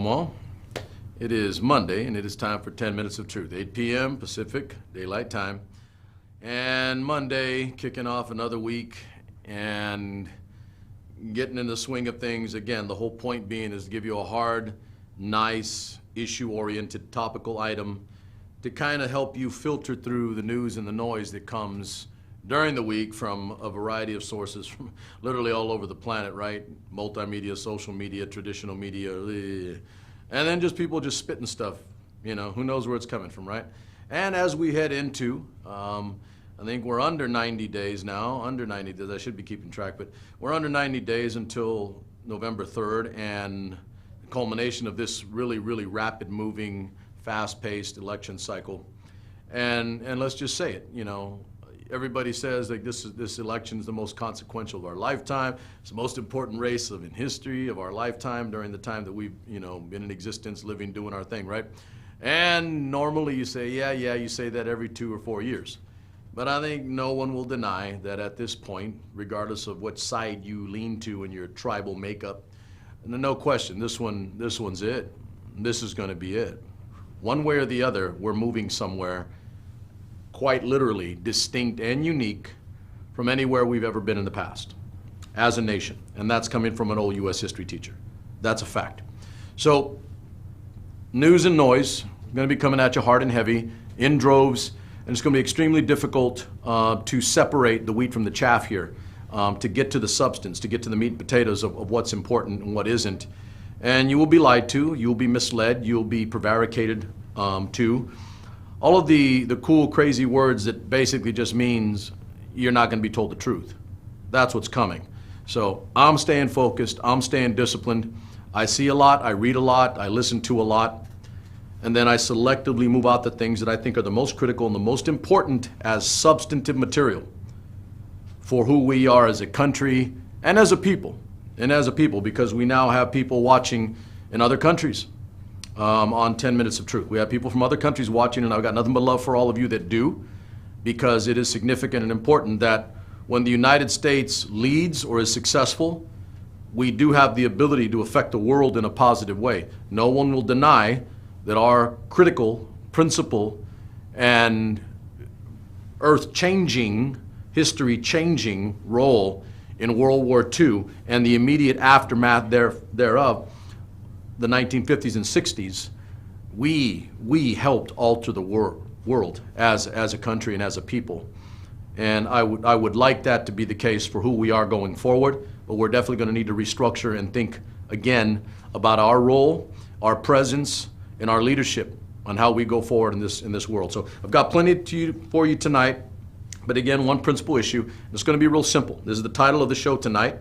Como. It is Monday, and it is time for 10 Minutes of Truth, 8 p.m. Pacific Daylight Time. And Monday, kicking off another week and getting in the swing of things. Again, the whole point being is to give you a hard, nice, issue-oriented, topical item to kind of help you filter through the news and the noise that comes during the week from a variety of sources from literally all over the planet, right? Multimedia, social media, traditional media, and then just people just spitting stuff, you know, who knows where it's coming from, right? And as we head into, I think we're under 90 days now, under 90 days, I should be keeping track, but we're under 90 days until November 3rd, and the culmination of this really, really rapid moving, fast-paced election cycle. And let's just say it, you know, everybody says like this election is the most consequential of our lifetime. It's the most important race in history of our lifetime during the time that we've, you know, been in existence, living, doing our thing, right? And normally you say, yeah, you say that every 2 or 4 years. But I think no one will deny that at this point, regardless of what side you lean to in your tribal makeup, no question, this one's it. This is going to be it. One way or the other, we're moving somewhere quite literally distinct and unique from anywhere we've ever been in the past as a nation. And that's coming from an old U.S. history teacher. That's a fact. So news and noise going to be coming at you hard and heavy in droves, and it's going to be extremely difficult to separate the wheat from the chaff here, to get to the substance, to get to the meat and potatoes of what's important and what isn't. And you will be lied to, you'll be misled, you'll be prevaricated to. All of the cool, crazy words that basically just means you're not going to be told the truth. That's what's coming. So I'm staying focused, I'm staying disciplined. I see a lot, I read a lot, I listen to a lot, and then I selectively move out the things that I think are the most critical and the most important as substantive material for who we are as a country and as a people. Because we now have people watching in other countries. On 10 Minutes of Truth. We have people from other countries watching, and I've got nothing but love for all of you that do, because it is significant and important that when the United States leads or is successful, we do have the ability to affect the world in a positive way. No one will deny that our critical, principal, and earth-changing, history-changing role in World War II and the immediate aftermath thereof, the 1950s and 60s, we helped alter the world as a country and as a people. And I would like that to be the case for who we are going forward, but we're definitely going to need to restructure and think again about our role, our presence, and our leadership on how we go forward in this world. So I've got plenty for you tonight, but again, one principal issue. It's going to be real simple. This is the title of the show tonight.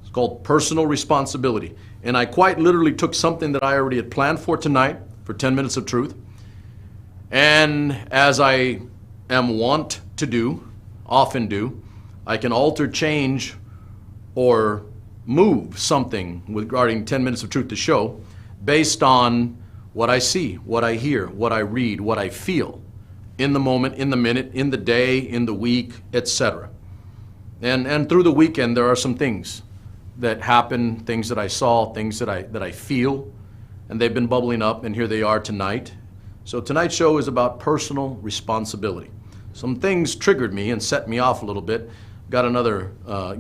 It's called Personal Responsibility. And I quite literally took something that I already had planned for tonight, for 10 Minutes of Truth, and as I am wont to do, often do, I can alter, change, or move something regarding 10 Minutes of Truth, the show, based on what I see, what I hear, what I read, what I feel, in the moment, in the minute, in the day, in the week, etc. And through the weekend, there are some things that happen, things that I saw, things that I feel, and they've been bubbling up, and here they are tonight. So tonight's show is about personal responsibility. Some things triggered me and set me off a little bit. Got another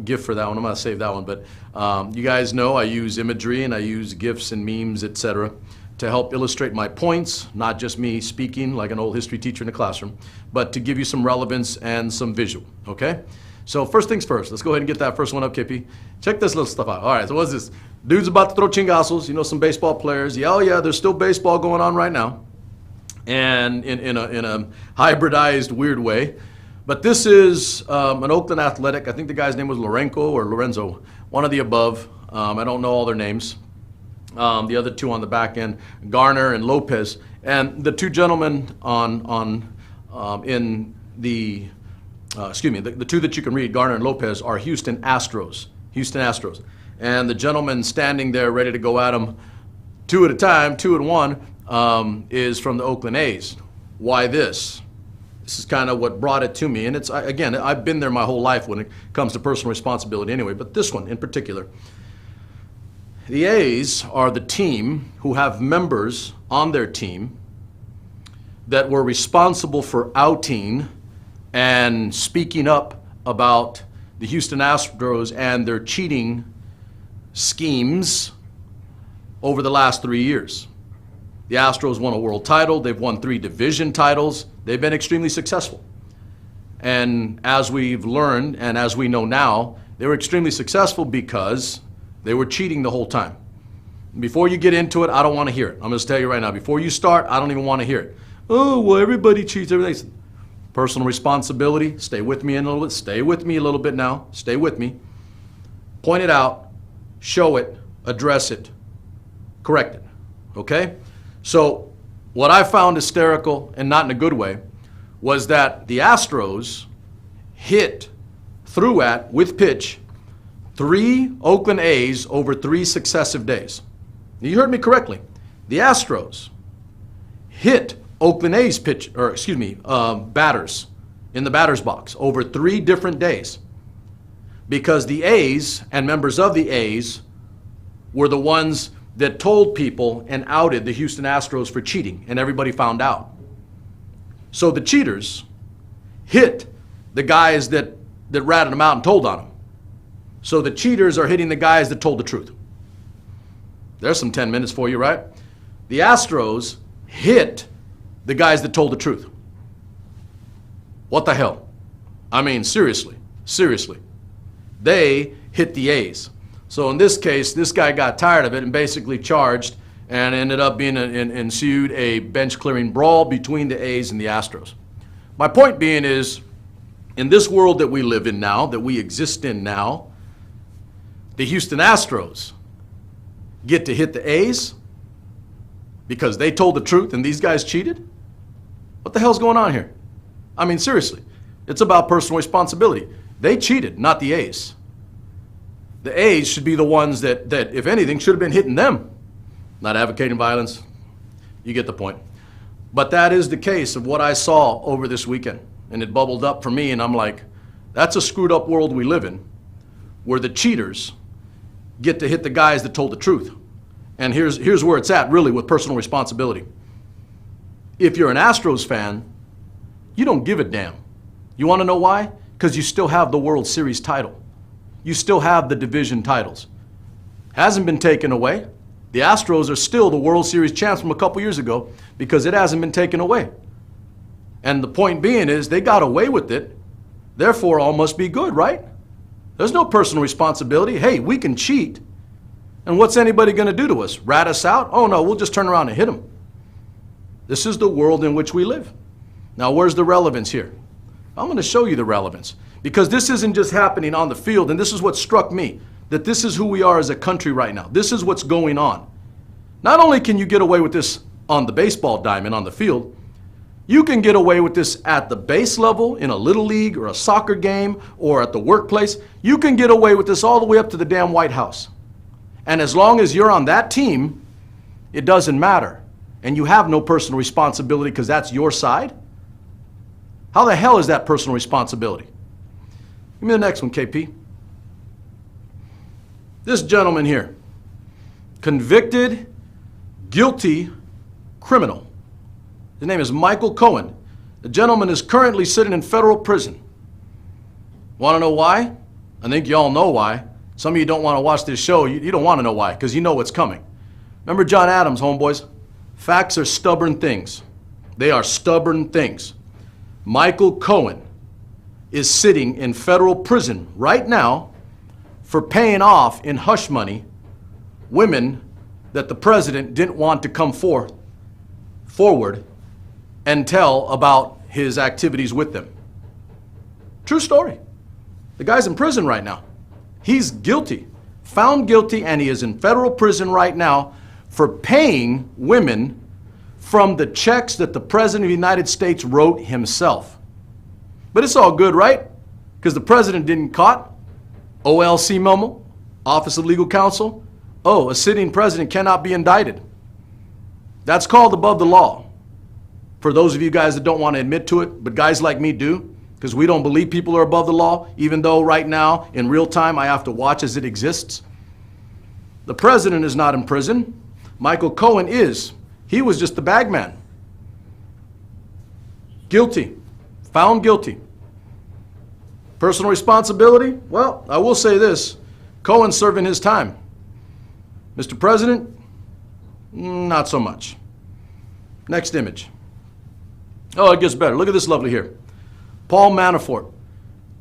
gift for that one. I'm going to save that one, but you guys know I use imagery and I use GIFs and memes, etc., to help illustrate my points, not just me speaking like an old history teacher in a classroom, but to give you some relevance and some visual, okay? So first things first, let's go ahead and get that first one up, Kippy. Check this little stuff out. All right, so what's this? Dude's about to throw chingazos, you know, some baseball players. Yeah, oh yeah, there's still baseball going on right now. And in a hybridized, weird way. But this is an Oakland Athletic. I think the guy's name was Lorenzo, one of the above. I don't know all their names. The other two on the back end, Garner and Lopez. And the two gentlemen the two that you can read, Garner and Lopez, are Houston Astros. And the gentleman standing there ready to go at them two at a time, 2 and 1, is from the Oakland A's. Why this? This is kind of what brought it to me. And it's, again, I've been there my whole life when it comes to personal responsibility anyway, but this one in particular. The A's are the team who have members on their team that were responsible for outing and speaking up about the Houston Astros and their cheating schemes over the last 3 years. The Astros won a world title, they've won 3 division titles, they've been extremely successful. And as we've learned and as we know now, they were extremely successful because they were cheating the whole time. Before you get into it, I don't want to hear it. I'm going to tell you right now, before you start, I don't even want to hear it. Oh, well, everybody cheats, everything. Personal responsibility, stay with me a little bit, stay with me a little bit now, stay with me. Point it out, show it, address it, correct it, okay? So what I found hysterical, and not in a good way, was that the Astros threw at, with pitch, 3 Oakland A's over 3 successive days. You heard me correctly. The Astros hit Oakland A's batters in the batter's box over 3 different days because the A's and members of the A's were the ones that told people and outed the Houston Astros for cheating, and everybody found out. So the cheaters hit the guys that ratted them out and told on them. So the cheaters are hitting the guys that told the truth. There's some 10 minutes for you, right? The Astros hit the guys that told the truth. What the hell? I mean, seriously. They hit the A's. So in this case, this guy got tired of it and basically charged and ended up being ensued a bench-clearing brawl between the A's and the Astros. My point being is, in this world that we live in now, that we exist in now, the Houston Astros get to hit the A's because they told the truth and these guys cheated? What the hell's going on here? I mean, seriously, it's about personal responsibility. They cheated, not the A's. The A's should be the ones that if anything, should have been hitting them. Not advocating violence. You get the point. But that is the case of what I saw over this weekend. And it bubbled up for me, and I'm like, that's a screwed up world we live in, where the cheaters get to hit the guys that told the truth. And here's where it's at, really, with personal responsibility. If you're an Astros fan, you don't give a damn. You want to know why? Because you still have the World Series title. You still have the division titles. Hasn't been taken away. The Astros are still the World Series champs from a couple years ago because it hasn't been taken away. And the point being is they got away with it, therefore all must be good, right? There's no personal responsibility. Hey, we can cheat. And what's anybody going to do to us? Rat us out? Oh no, we'll just turn around and hit them. This is the world in which we live. Now, where's the relevance here? I'm going to show you the relevance. Because this isn't just happening on the field, and this is what struck me, that this is who we are as a country right now. This is what's going on. Not only can you get away with this on the baseball diamond, on the field, you can get away with this at the base level, in a little league or a soccer game, or at the workplace. You can get away with this all the way up to the damn White House. And as long as you're on that team, it doesn't matter. And you have no personal responsibility because that's your side? How the hell is that personal responsibility? Give me the next one, KP. This gentleman here, convicted, guilty criminal. His name is Michael Cohen. The gentleman is currently sitting in federal prison. Want to know why? I think you all know why. Some of you don't want to watch this show. You don't want to know why, because you know what's coming. Remember John Adams, homeboys? Facts are stubborn things. They are stubborn things. Michael Cohen is sitting in federal prison right now for paying off in hush money women that the president didn't want to come forward and tell about his activities with them. True story. The guy's in prison right now. He's guilty, found guilty, and he is in federal prison right now for paying women from the checks that the President of the United States wrote himself. But it's all good, right? Because the president didn't caught. OLC memo, Office of Legal Counsel. Oh, a sitting president cannot be indicted. That's called above the law. For those of you guys that don't want to admit to it, but guys like me do, because we don't believe people are above the law, even though right now, in real time, I have to watch as it exists. The president is not in prison. Michael Cohen is. He was just the bag man. Guilty. Found guilty. Personal responsibility? Well, I will say this. Cohen's serving his time. Mr. President, not so much. Next image. Oh, it gets better. Look at this lovely here. Paul Manafort,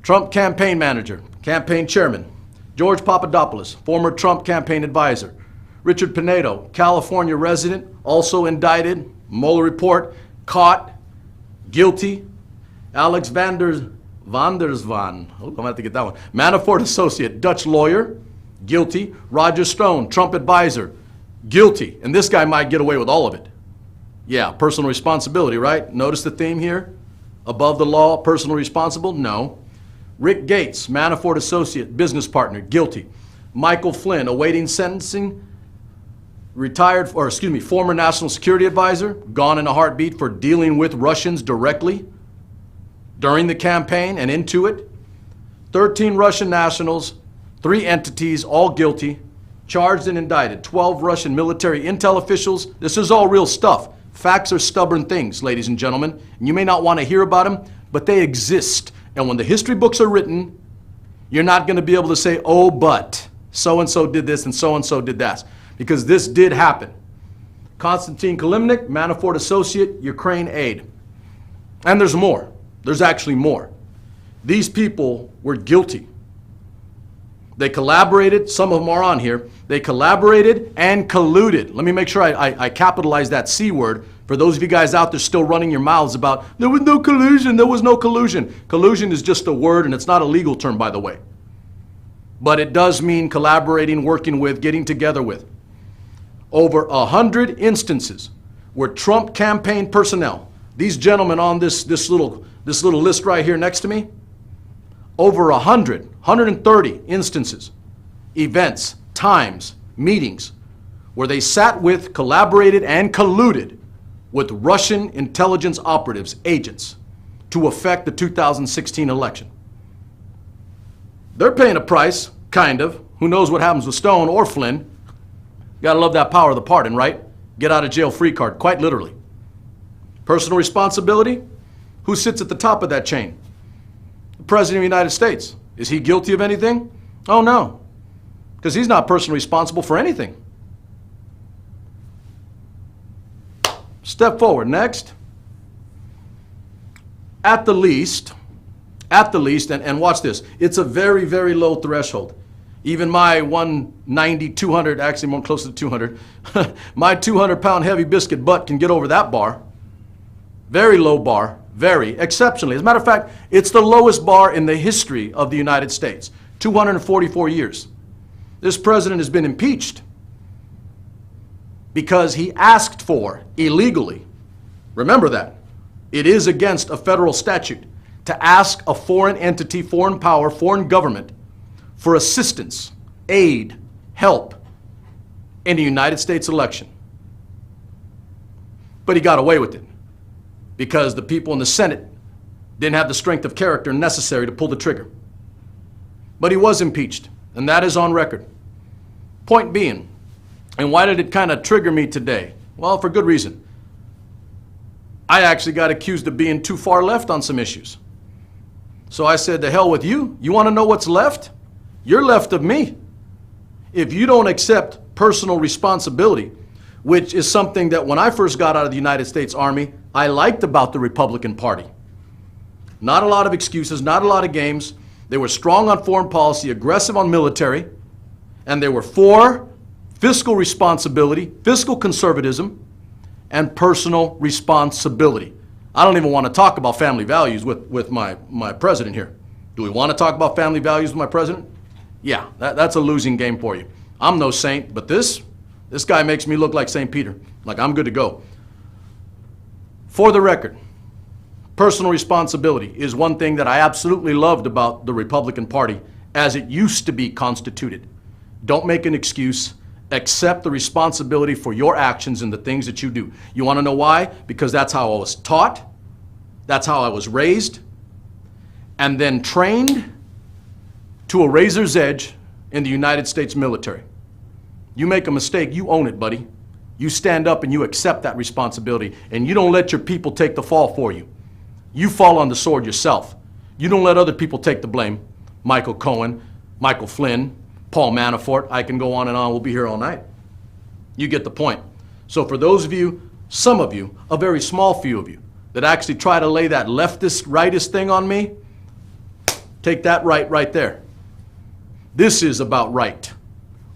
Trump campaign manager, campaign chairman. George Papadopoulos, former Trump campaign advisor. Richard Pinedo, California resident, also indicted, Mueller report, caught, guilty. Alex van der Zwan, I'm gonna have to get that one. Manafort associate, Dutch lawyer, guilty. Roger Stone, Trump advisor, guilty. And this guy might get away with all of it. Yeah, personal responsibility, right? Notice the theme here? Above the law, personal responsible? No. Rick Gates, Manafort associate, business partner, guilty. Michael Flynn, awaiting sentencing, former national security advisor, gone in a heartbeat for dealing with Russians directly during the campaign and into it. 13 Russian nationals, 3 entities, all guilty, charged and indicted. 12 Russian military intel officials. This is all real stuff. Facts are stubborn things, ladies and gentlemen. And you may not want to hear about them, but they exist. And when the history books are written, you're not going to be able to say, oh, but so-and-so did this and so-and-so did that. Because this did happen. Konstantin Kilimnik, Manafort associate, Ukraine aid. And there's more. There's actually more. These people were guilty. They collaborated, some of them are on here, they collaborated and colluded. Let me make sure I capitalize that C word for those of you guys out there still running your mouths about, there was no collusion, there was no collusion. Collusion is just a word and it's not a legal term, by the way. But it does mean collaborating, working with, getting together with. Over 100 instances where Trump campaign personnel, these gentlemen on this little list right here next to me, over 130 instances, events, times, meetings, where they sat with, collaborated, and colluded with Russian intelligence operatives, agents, to affect the 2016 election. They're paying a price, kind of. Who knows what happens with Stone or Flynn? Gotta love that power of the pardon, right? Get out of jail free card, quite literally. Personal responsibility? Who sits at the top of that chain? The President of the United States. Is he guilty of anything? Oh no, because he's not personally responsible for anything. Step forward, next. At the least, and watch this, it's a very, very low threshold. Even my 190, 200, actually more close to 200, my 200-pound heavy biscuit butt can get over that bar. Very low bar, very exceptionally. As a matter of fact, it's the lowest bar in the history of the United States, 244 years. This president has been impeached because he asked for, illegally, remember that, it is against a federal statute to ask a foreign entity, foreign power, foreign government for assistance, aid, help in the United States election. But he got away with it because the people in the Senate didn't have the strength of character necessary to pull the trigger. But he was impeached, and that is on record. Point being, and why did it kind of trigger me today? Well, for good reason. I actually got accused of being too far left on some issues. So I said, to hell with you. You want to know what's left? You're left of me. If you don't accept personal responsibility, which is something that when I first got out of the United States Army, I liked about the Republican Party. Not a lot of excuses, not a lot of games. They were strong on foreign policy, aggressive on military, and they were for fiscal responsibility, fiscal conservatism, and personal responsibility. I don't even want to talk about family values with my president here. Do we want to talk about family values with my president? Yeah, that's a losing game for you. I'm no saint, but this guy makes me look like St. Peter, like I'm good to go. For the record, personal responsibility is one thing that I absolutely loved about the Republican Party as it used to be constituted. Don't make an excuse. Accept the responsibility for your actions and the things that you do. You want to know why? Because that's how I was taught, that's how I was raised, and then trained to a razor's edge in the United States military. You make a mistake, you own it, buddy. You stand up and you accept that responsibility, and you don't let your people take the fall for you. You fall on the sword yourself. You don't let other people take the blame. Michael Cohen, Michael Flynn, Paul Manafort, I can go on and on. We'll be here all night. You get the point. So for those of you, some of you, a very small few of you, that actually try to lay that leftist, rightist thing on me, take that right there. This is about right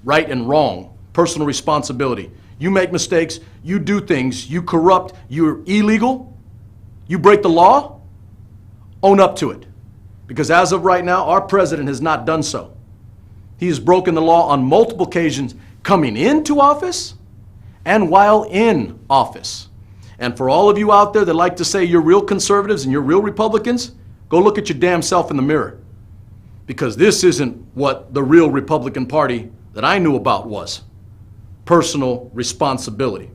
and wrong, personal responsibility. You make mistakes, you do things, you corrupt, you're illegal, you break the law, own up to it. Because as of right now, our president has not done so. He has broken the law on multiple occasions coming into office and while in office. And for all of you out there that like to say you're real conservatives and you're real Republicans, go look at your damn self in the mirror. Because this isn't what the real Republican Party that I knew about was. Personal responsibility.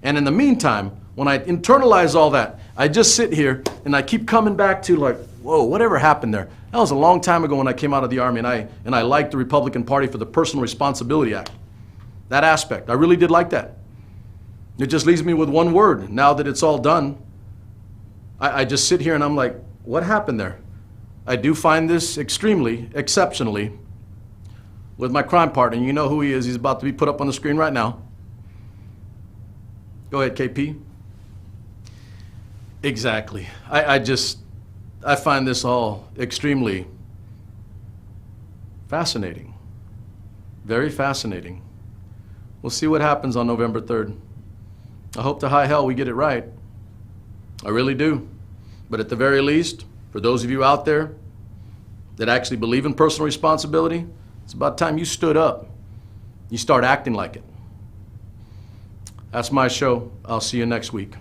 And in the meantime, when I internalize all that, I just sit here and I keep coming back to like, whoa, whatever happened there? That was a long time ago when I came out of the Army, and I liked the Republican Party for the Personal Responsibility Act. That aspect, I really did like that. It just leaves me with one word. Now that it's all done, I just sit here and I'm like, what happened there? I do find this extremely, exceptionally, with my crime partner. You know who he is. He's about to be put up on the screen right now. Go ahead, KP. Exactly. I find this all extremely fascinating. Very fascinating. We'll see what happens on November 3rd. I hope to high hell we get it right. I really do. But at the very least, for those of you out there that actually believe in personal responsibility, it's about time you stood up. You start acting like it. That's my show. I'll see you next week.